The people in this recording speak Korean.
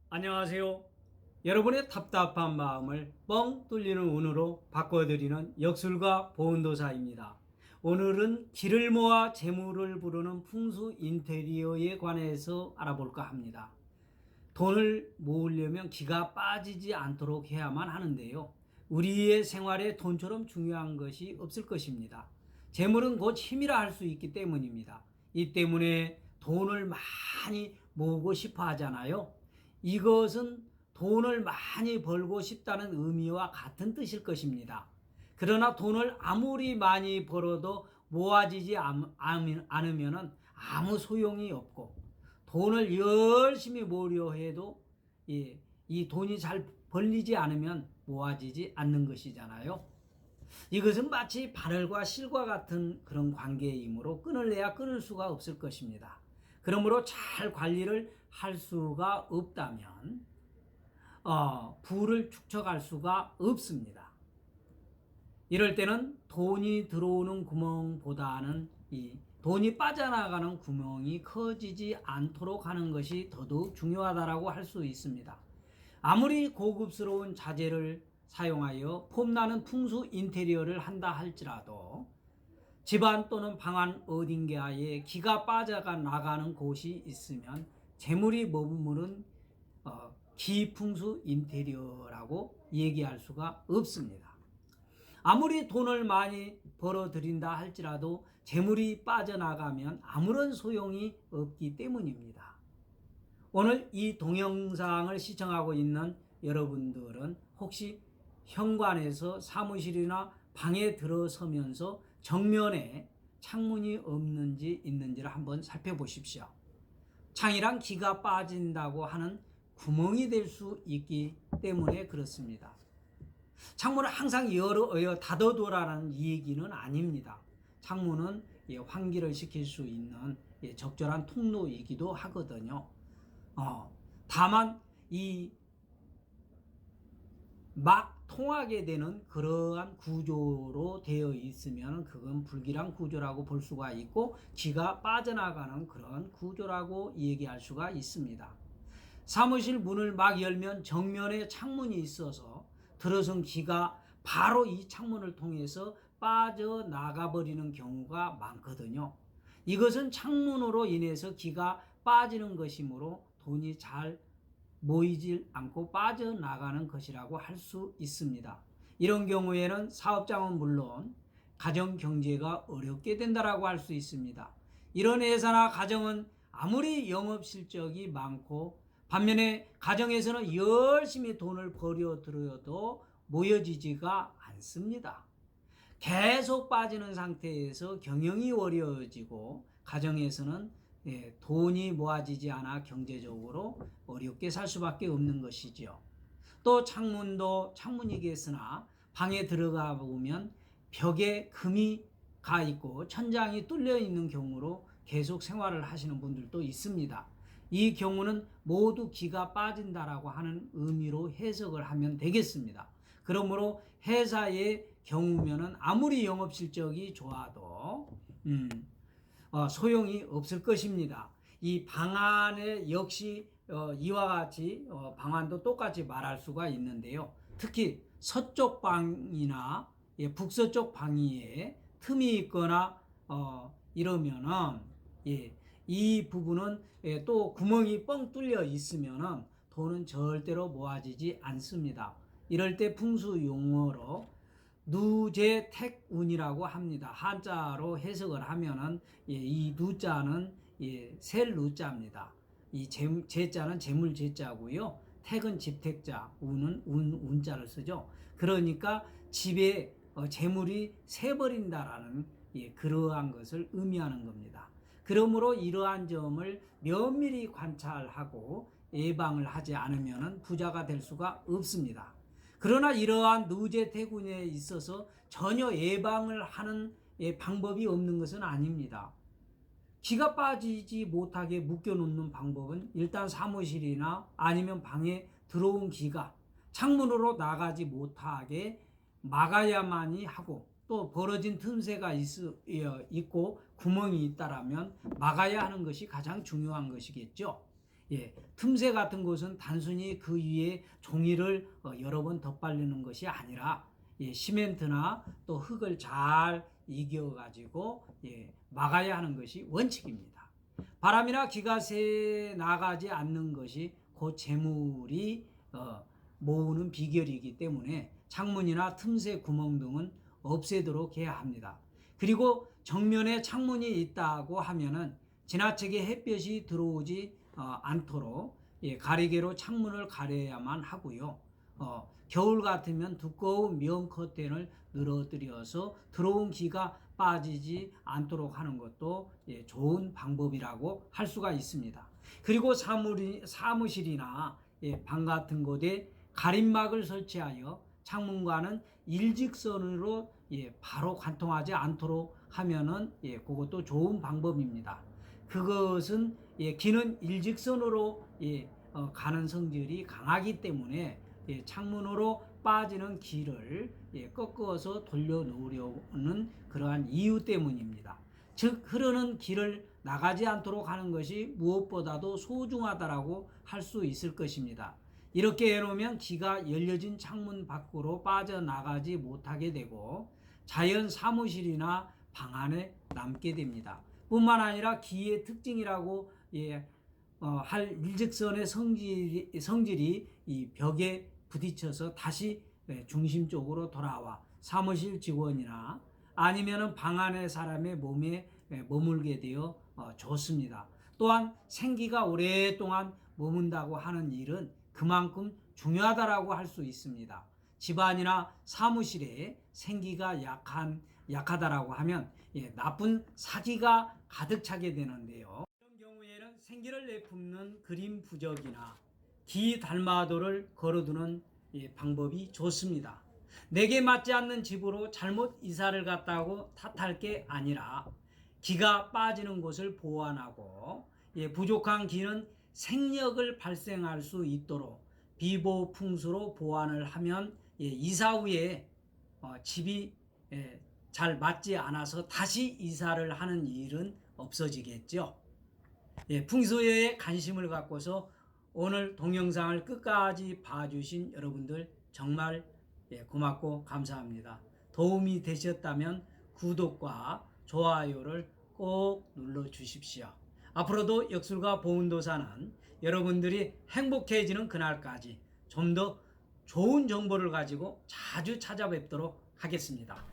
안녕하세요. 여러분의 답답한 마음을 뻥 뚫리는 운으로 바꿔드리는 역술가 보은도사입니다. 오늘은 기를 모아 재물을 부르는 풍수 인테리어에 관해서 알아볼까 합니다. 돈을 모으려면 기가 빠지지 않도록 해야만 하는데요. 우리의 생활에 돈처럼 중요한 것이 없을 것입니다. 재물은 곧 힘이라 할 수 있기 때문입니다. 이 때문에 돈을 많이 모으고 싶어 하잖아요. 이것은 돈을 많이 벌고 싶다는 의미와 같은 뜻일 것입니다. 그러나 돈을 아무리 많이 벌어도 모아지지 않으면 아무 소용이 없고, 돈을 열심히 모으려 해도 이 돈이 잘 벌리지 않으면 모아지지 않는 것이잖아요. 이것은 마치 바늘과 실과 같은 그런 관계이므로 끈을 내야 끊을 수가 없을 것입니다. 그러므로 잘 관리를 할 수가 없다면 부를 축적할 수가 없습니다. 이럴 때는 돈이 들어오는 구멍보다는 이 돈이 빠져나가는 구멍이 커지지 않도록 하는 것이 더더욱 중요하다고 할 수 있습니다. 아무리 고급스러운 자재를 사용하여 폼나는 풍수 인테리어를 한다 할지라도 집안 또는 방 안 어딘가에 기가 빠져가 나가는 곳이 있으면 재물이 머무는 기풍수 인테리어라고 얘기할 수가 없습니다. 아무리 돈을 많이 벌어들인다 할지라도 재물이 빠져나가면 아무런 소용이 없기 때문입니다. 오늘 이 동영상을 시청하고 있는 여러분들은 혹시 현관에서 사무실이나 방에 들어서면서 정면에 창문이 없는지 있는지를 한번 살펴보십시오. 창이란 기가 빠진다고 하는 구멍이 될 수 있기 때문에 그렇습니다. 창문을 항상 닫아두라는 얘기는 아닙니다. 창문은 환기를 시킬 수 있는 적절한 통로이기도 하거든요. 다만 이 막 통하게 되는 그러한 구조로 되어 있으면 그건 불길한 구조라고 볼 수가 있고, 기가 빠져나가는 그런 구조라고 얘기할 수가 있습니다. 사무실 문을 막 열면 정면에 창문이 있어서 들어선 기가 바로 이 창문을 통해서 빠져나가 버리는 경우가 많거든요. 이것은 창문으로 인해서 기가 빠지는 것이므로 돈이 잘 모이질 않고 빠져나가는 것이라고 할 수 있습니다. 이런 경우에는 사업장은 물론 가정 경제가 어렵게 된다라고 할 수 있습니다. 이런 회사나 가정은 아무리 영업 실적이 많고 반면에 가정에서는 열심히 돈을 벌여들여도 모여지지가 않습니다. 계속 빠지는 상태에서 경영이 어려워지고 가정에서는 돈이 모아지지 않아 경제적으로 어렵게 살 수밖에 없는 것이죠. 또 창문도 창문이겠으나 방에 들어가 보면 벽에 금이 가 있고 천장이 뚫려 있는 경우로 계속 생활을 하시는 분들도 있습니다. 이 경우는 모두 기가 빠진다라고 하는 의미로 해석을 하면 되겠습니다. 그러므로 회사의 경우면은 아무리 영업 실적이 좋아도 소용이 없을 것입니다. 이 방안에 역시 이와 같이 방안도 똑같이 말할 수가 있는데요. 특히 서쪽 방이나 북서쪽 방위에 틈이 있거나 이러면은 이 부분은 또 구멍이 뻥 뚫려 있으면은 돈은 절대로 모아지지 않습니다. 이럴 때 풍수 용어로 누재택운이라고 합니다. 한자로 해석을 하면은 이 누자는 셀 누자입니다. 이 재자는 재물 재자고요. 택은 집택자, 운은 운자를 쓰죠. 그러니까 집에 재물이 새버린다라는 그러한 것을 의미하는 겁니다. 그러므로 이러한 점을 면밀히 관찰하고 예방을 하지 않으면 부자가 될 수가 없습니다. 그러나 이러한 누재태군에 있어서 전혀 예방을 하는 방법이 없는 것은 아닙니다. 기가 빠지지 못하게 묶여놓는 방법은 일단 사무실이나 아니면 방에 들어온 기가 창문으로 나가지 못하게 막아야만이 하고, 또 벌어진 틈새가 있고 구멍이 있다라면 막아야 하는 것이 가장 중요한 것이겠죠. 틈새 같은 곳은 단순히 그 위에 종이를 여러 번 덧바르는 것이 아니라 시멘트나 또 흙을 잘 이겨 가지고 막아야 하는 것이 원칙입니다. 바람이나 기가 새 나가지 않는 것이 그 재물이 모으는 비결이기 때문에 창문이나 틈새 구멍 등은 없애도록 해야 합니다. 그리고 정면에 창문이 있다고 하면은 지나치게 햇볕이 들어오지 않도록 가리개로 창문을 가려야만 하고요. 겨울 같으면 두꺼운 면 커튼을 늘어뜨려서 들어온 기가 빠지지 않도록 하는 것도 좋은 방법이라고 할 수가 있습니다. 그리고 사무실이나 방 같은 곳에 가림막을 설치하여 창문과는 일직선으로 바로 관통하지 않도록 하면은 그것도 좋은 방법입니다. 그것은 기는 일직선으로 가는 성질이 강하기 때문에 창문으로 빠지는 기를 꺾어서 돌려놓으려는 그러한 이유 때문입니다. 즉 흐르는 기를 나가지 않도록 하는 것이 무엇보다도 소중하다라고 할 수 있을 것입니다. 이렇게 해놓으면 기가 열려진 창문 밖으로 빠져나가지 못하게 되고 자연 사무실이나 방 안에 남게 됩니다. 뿐만 아니라 기의 특징이라고 할 일직선의 성질이 이 벽에 부딪혀서 다시 중심 쪽으로 돌아와 사무실 직원이나 아니면은 방 안의 사람의 몸에 머물게 되어 좋습니다. 또한 생기가 오랫동안 머문다고 하는 일은 그만큼 중요하다라고 할 수 있습니다. 집안이나 사무실에 생기가 약하다라고 하면 나쁜 사기가 가득 차게 되는데요. 이런 경우에는 생기를 내뿜는 그림 부적이나 기 달마도를 걸어두는 방법이 좋습니다. 내게 맞지 않는 집으로 잘못 이사를 갔다고 탓할 게 아니라 기가 빠지는 곳을 보완하고 부족한 기는 생력을 발생할 수 있도록 비보풍수로 보완을 하면 이사 후에 집이 잘 맞지 않아서 다시 이사를 하는 일은 없어지겠죠. 풍수에 관심을 갖고서 오늘 동영상을 끝까지 봐주신 여러분들 정말 고맙고 감사합니다. 도움이 되셨다면 구독과 좋아요를 꼭 눌러주십시오. 앞으로도 역술가 보은도사는 여러분들이 행복해지는 그날까지 좀 더 좋은 정보를 가지고 자주 찾아뵙도록 하겠습니다.